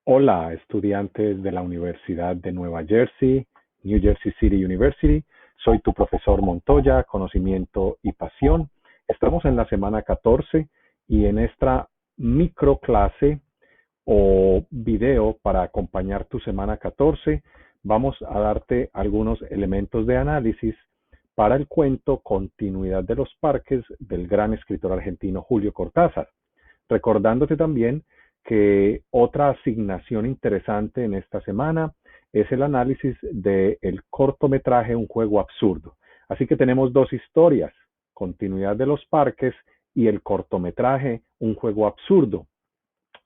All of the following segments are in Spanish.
Hola, estudiantes de la Universidad de Nueva Jersey, New Jersey City University. Soy tu profesor Montoya, Conocimiento y Pasión. Estamos en la semana 14 y en esta microclase o video para acompañar tu semana 14 vamos a darte algunos elementos de análisis para el cuento Continuidad de los Parques del gran escritor argentino Julio Cortázar. Recordándote también que otra asignación interesante en esta semana es el análisis del cortometraje Un juego absurdo. Así que tenemos dos historias, Continuidad de los Parques y el cortometraje Un juego absurdo.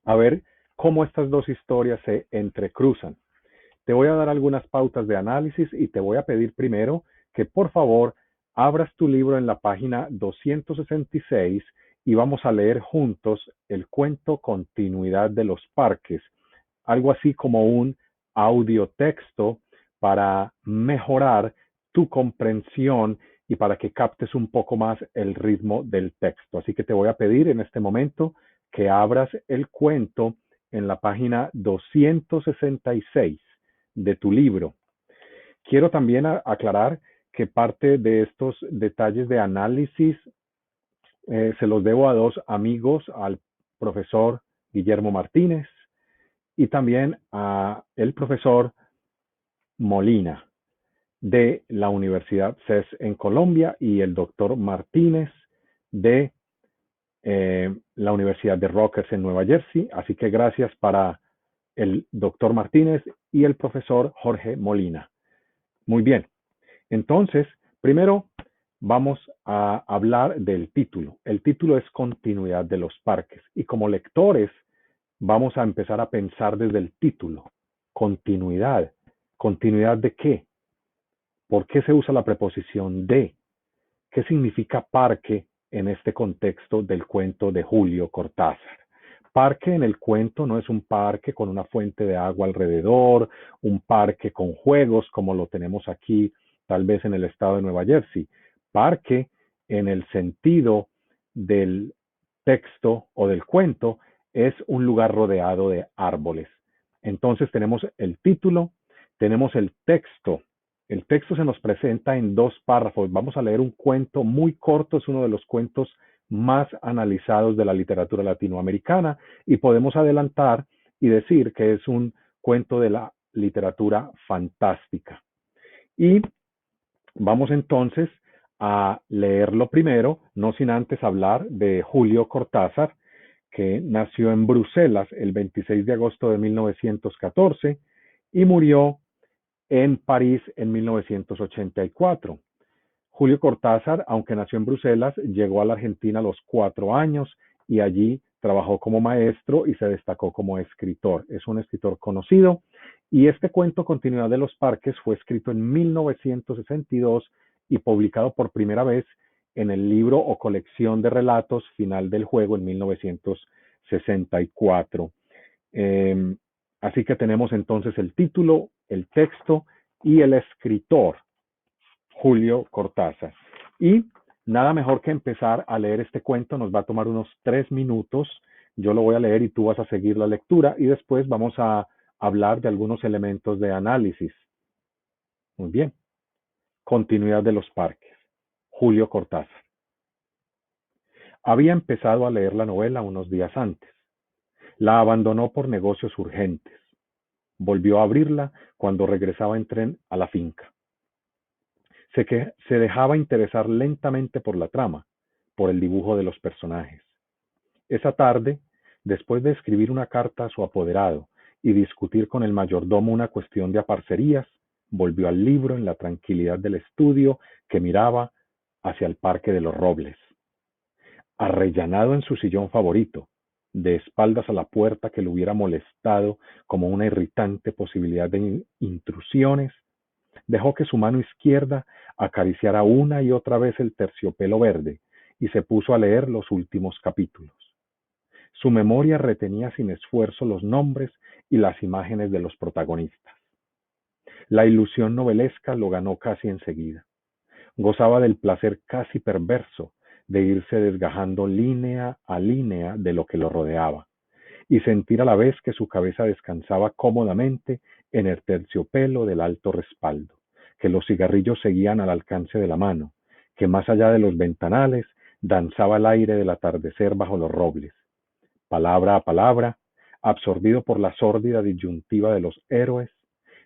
A ver cómo estas dos historias se entrecruzan. Te voy a dar algunas pautas de análisis y te voy a pedir primero que por favor abras tu libro en la página 266 y vamos a leer juntos el cuento Continuidad de los Parques, algo así como un audiotexto para mejorar tu comprensión y para que captes un poco más el ritmo del texto. Así que te voy a pedir en este momento que abras el cuento en la página 266 de tu libro. Quiero también aclarar que parte de estos detalles de análisis se los debo a dos amigos, al profesor Guillermo Martínez y también a el profesor Molina de la Universidad CES en Colombia y el doctor Martínez de la Universidad de Rutgers en Nueva Jersey. Así que gracias para el doctor Martínez y el profesor Jorge Molina. Muy bien, entonces, primero vamos a hablar del título. El título es Continuidad de los Parques y como lectores vamos a empezar a pensar desde el título. Continuidad. ¿Continuidad de qué? ¿Por qué se usa la preposición de? ¿Qué significa parque en este contexto del cuento de Julio Cortázar? Parque en el cuento no es un parque con una fuente de agua alrededor, un parque con juegos como lo tenemos aquí, tal vez en el estado de Nueva Jersey. Parque en el sentido del texto o del cuento es un lugar rodeado de árboles. Entonces tenemos el título, tenemos el texto. El texto se nos presenta en dos párrafos. Vamos a leer un cuento muy corto, es uno de los cuentos más analizados de la literatura latinoamericana y podemos adelantar y decir que es un cuento de la literatura fantástica. Y vamos entonces a leerlo primero, no sin antes hablar de Julio Cortázar, que nació en Bruselas el 26 de agosto de 1914 y murió en París en 1984. Julio Cortázar, aunque nació en Bruselas, llegó a la Argentina a los 4 años y allí trabajó como maestro y se destacó como escritor. Es un escritor conocido y este cuento Continuidad de los Parques fue escrito en 1962 y publicado por primera vez en el libro o colección de relatos Final del Juego en 1964. Eh, Así que tenemos entonces el título, el texto y el escritor, Julio Cortázar. Y nada mejor que empezar a leer este cuento, nos va a tomar unos 3 minutos. Yo lo voy a leer y tú vas a seguir la lectura y después vamos a hablar de algunos elementos de análisis. Muy bien. Continuidad de los parques. Julio Cortázar. Había empezado a leer la novela unos días antes. La abandonó por negocios urgentes. Volvió a abrirla cuando regresaba en tren a la finca. Se dejaba interesar lentamente por la trama, por el dibujo de los personajes. Esa tarde, después de escribir una carta a su apoderado y discutir con el mayordomo una cuestión de aparcerías, volvió al libro en la tranquilidad del estudio que miraba hacia el Parque de los Robles. Arrellanado en su sillón favorito, de espaldas a la puerta que le hubiera molestado como una irritante posibilidad de intrusiones, dejó que su mano izquierda acariciara una y otra vez el terciopelo verde y se puso a leer los últimos capítulos. Su memoria retenía sin esfuerzo los nombres y las imágenes de los protagonistas. La ilusión novelesca lo ganó casi enseguida. Gozaba del placer casi perverso de irse desgajando línea a línea de lo que lo rodeaba. y sentir a la vez que su cabeza descansaba cómodamente en el terciopelo del alto respaldo, que los cigarrillos seguían al alcance de la mano, que más allá de los ventanales danzaba el aire del atardecer bajo los robles. Palabra a palabra, absorbido por la sórdida disyuntiva de los héroes,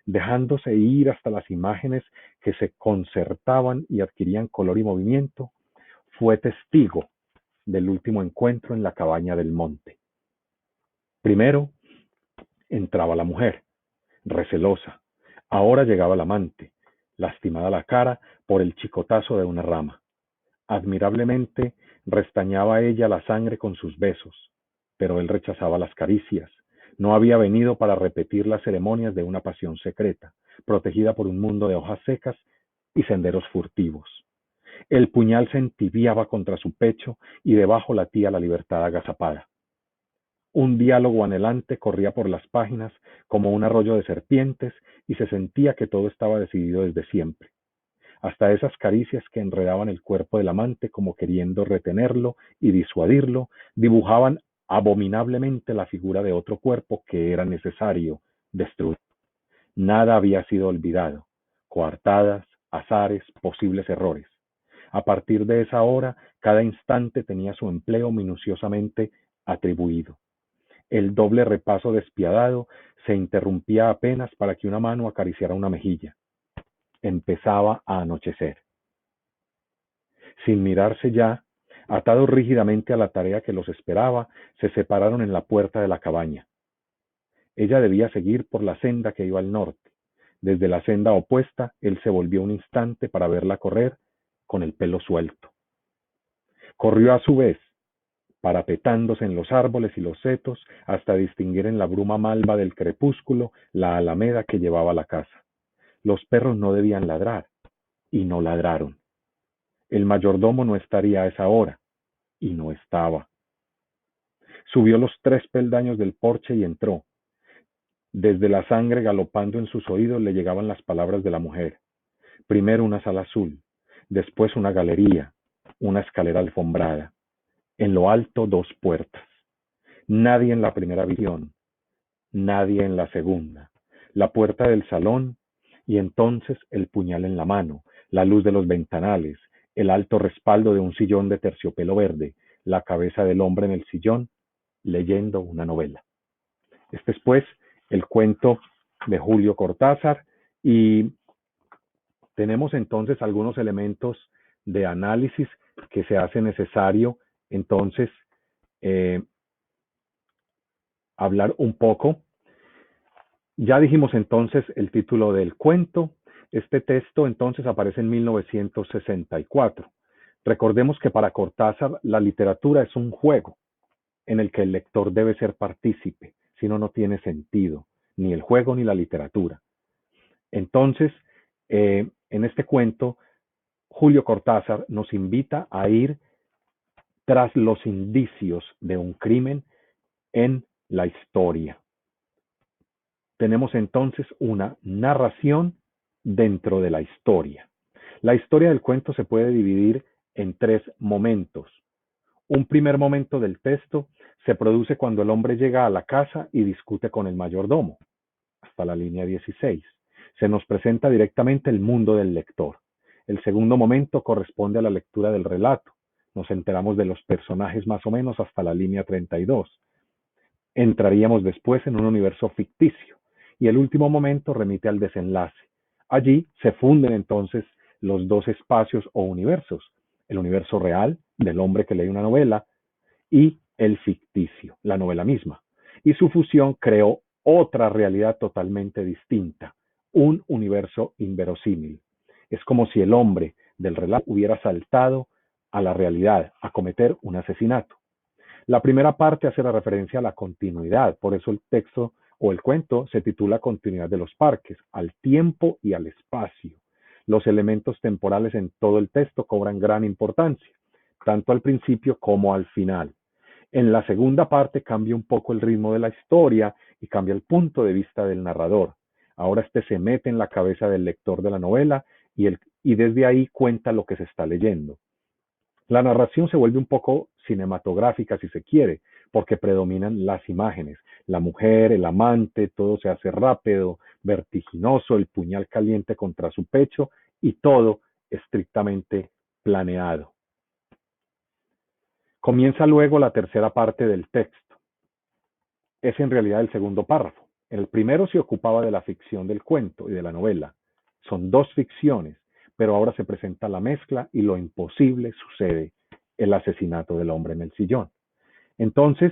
dejándose ir hasta las imágenes que se concertaban y adquirían color y movimiento, fue testigo del último encuentro en la cabaña del monte. Primero entraba la mujer, recelosa. Ahora llegaba el amante, lastimada la cara por el chicotazo de una rama. Admirablemente restañaba ella la sangre con sus besos, pero él rechazaba las caricias. No había venido para repetir las ceremonias de una pasión secreta, protegida por un mundo de hojas secas y senderos furtivos. El puñal se entibiaba contra su pecho y debajo latía la libertad agazapada. Un diálogo anhelante corría por las páginas como un arroyo de serpientes y se sentía que todo estaba decidido desde siempre. Hasta esas caricias que enredaban el cuerpo del amante como queriendo retenerlo y disuadirlo, dibujaban abominablemente la figura de otro cuerpo que era necesario destruir. Nada había sido olvidado, coartadas, azares, posibles errores. A partir de esa hora, cada instante tenía su empleo minuciosamente atribuido. El doble repaso despiadado se interrumpía apenas para que una mano acariciara una mejilla. Empezaba a anochecer. Sin mirarse ya, atados rígidamente a la tarea que los esperaba, se separaron en la puerta de la cabaña. Ella debía seguir por la senda que iba al norte. Desde la senda opuesta, él se volvió un instante para verla correr con el pelo suelto. Corrió a su vez, parapetándose en los árboles y los setos hasta distinguir en la bruma malva del crepúsculo la alameda que llevaba a la casa. Los perros no debían ladrar, y no ladraron. El mayordomo no estaría a esa hora, y no estaba. Subió los 3 peldaños del porche y entró. Desde la sangre galopando en sus oídos le llegaban las palabras de la mujer. Primero una sala azul, después una galería, una escalera alfombrada. En lo alto 2 puertas. Nadie en la primera habitación, nadie en la segunda. La puerta del salón y entonces el puñal en la mano, la luz de los ventanales, el alto respaldo de un sillón de terciopelo verde, la cabeza del hombre en el sillón, leyendo una novela. Este es pues el cuento de Julio Cortázar y tenemos entonces algunos elementos de análisis que se hace necesario entonces hablar un poco. Ya dijimos entonces el título del cuento. Este texto entonces aparece en 1964. Recordemos que para Cortázar la literatura es un juego en el que el lector debe ser partícipe, si no, no tiene sentido, ni el juego ni la literatura. Entonces, en este cuento, Julio Cortázar nos invita a ir tras los indicios de un crimen en la historia. Tenemos entonces una narración dentro de la historia. La historia del cuento se puede dividir en 3 momentos. Un primer momento del texto se produce cuando el hombre llega a la casa y discute con el mayordomo, hasta la línea 16. Se nos presenta directamente el mundo del lector. El segundo momento corresponde a la lectura del relato. Nos enteramos de los personajes más o menos hasta la línea 32. Entraríamos después en un universo ficticio. Y el último momento remite al desenlace. Allí se funden entonces los 2 espacios o universos, el universo real del hombre que lee una novela y el ficticio, la novela misma. Y su fusión creó otra realidad totalmente distinta, un universo inverosímil. Es como si el hombre del relato hubiera saltado a la realidad, a cometer un asesinato. La primera parte hace la referencia a la continuidad, por eso el texto o el cuento se titula Continuidad de los parques, al tiempo y al espacio. Los elementos temporales en todo el texto cobran gran importancia, tanto al principio como al final. En la segunda parte cambia un poco el ritmo de la historia y cambia el punto de vista del narrador. Ahora este se mete en la cabeza del lector de la novela y desde ahí cuenta lo que se está leyendo. La narración se vuelve un poco cinematográfica, si se quiere, porque predominan las imágenes. La mujer, el amante, todo se hace rápido, vertiginoso, el puñal caliente contra su pecho y todo estrictamente planeado. Comienza luego la tercera parte del texto. Es en realidad el segundo párrafo. El primero se ocupaba de la ficción del cuento y de la novela. Son dos ficciones, pero ahora se presenta la mezcla y lo imposible sucede, el asesinato del hombre en el sillón. Entonces,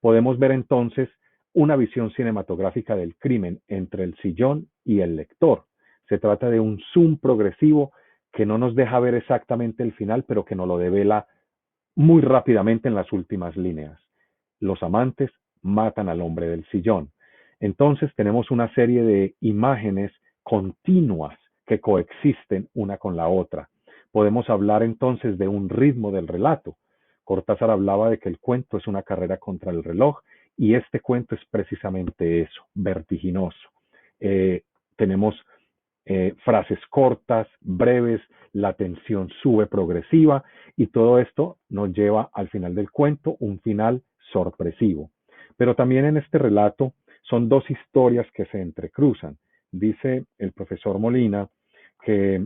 podemos ver entonces una visión cinematográfica del crimen entre el sillón y el lector. Se trata de un zoom progresivo que no nos deja ver exactamente el final, pero que nos lo devela muy rápidamente en las últimas líneas. Los amantes matan al hombre del sillón. Entonces tenemos una serie de imágenes continuas que coexisten una con la otra. Podemos hablar entonces de un ritmo del relato. Cortázar hablaba de que el cuento es una carrera contra el reloj y este cuento es precisamente eso, vertiginoso. Tenemos frases cortas, breves, la tensión sube progresiva y todo esto nos lleva al final del cuento, un final sorpresivo. Pero también en este relato son dos historias que se entrecruzan. Dice el profesor Molina que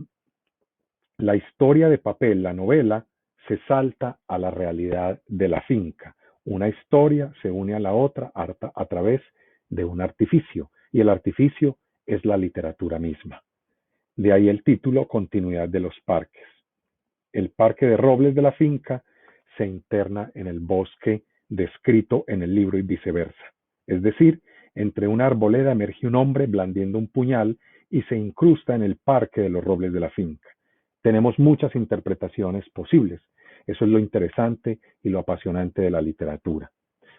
la historia de papel, la novela, se salta a la realidad de la finca. Una historia se une a la otra a través de un artificio y el artificio es la literatura misma. De ahí el título, Continuidad de los parques. El parque de robles de la finca se interna en el bosque descrito en el libro y viceversa. Es decir, entre una arboleda emerge un hombre blandiendo un puñal y se incrusta en el parque de los robles de la finca. Tenemos muchas interpretaciones posibles. Eso es lo interesante y lo apasionante de la literatura.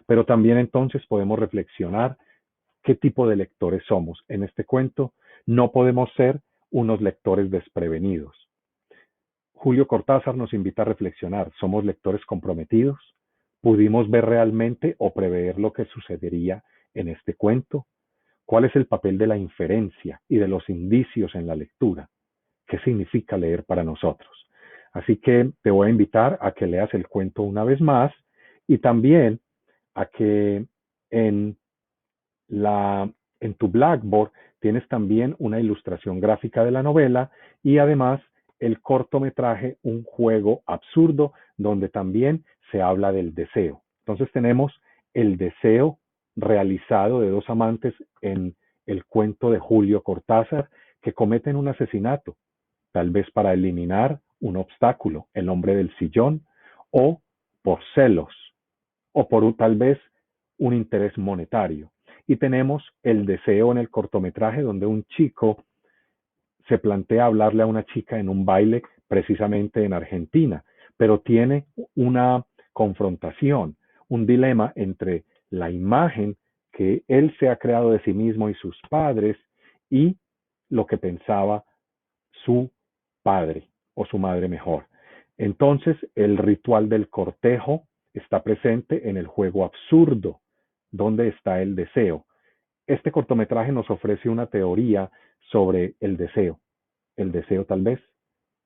Pero también entonces podemos reflexionar qué tipo de lectores somos. En este cuento no podemos ser unos lectores desprevenidos. Julio Cortázar nos invita a reflexionar. ¿Somos lectores comprometidos? ¿Pudimos ver realmente o prever lo que sucedería en este cuento? ¿Cuál es el papel de la inferencia y de los indicios en la lectura? ¿Qué significa leer para nosotros? Así que te voy a invitar a que leas el cuento una vez más y también a que en la, en tu Blackboard tienes también una ilustración gráfica de la novela y además el cortometraje Un juego absurdo, donde también se habla del deseo. Entonces tenemos el deseo realizado de dos amantes en el cuento de Julio Cortázar que cometen un asesinato, tal vez para eliminar un obstáculo, el hombre del sillón, o por celos, o por tal vez un interés monetario. Y tenemos el deseo en el cortometraje donde un chico se plantea hablarle a una chica en un baile precisamente en Argentina, pero tiene una confrontación, un dilema entre la imagen que él se ha creado de sí mismo y sus padres y lo que pensaba su padre o su madre mejor. Entonces, el ritual del cortejo está presente en el juego absurdo, donde está el deseo. Este cortometraje nos ofrece una teoría sobre el deseo. El deseo tal vez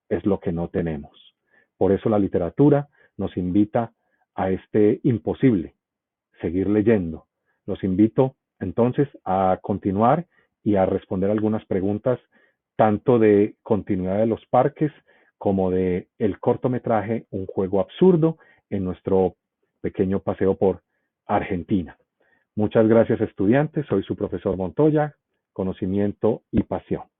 es lo que no tenemos. Por eso la literatura nos invita a este imposible, seguir leyendo. Los invito entonces a continuar y a responder algunas preguntas tanto de continuidad de los parques como de el cortometraje Un juego absurdo en nuestro pequeño paseo por Argentina. Muchas gracias estudiantes, soy su profesor Montoya, conocimiento y pasión.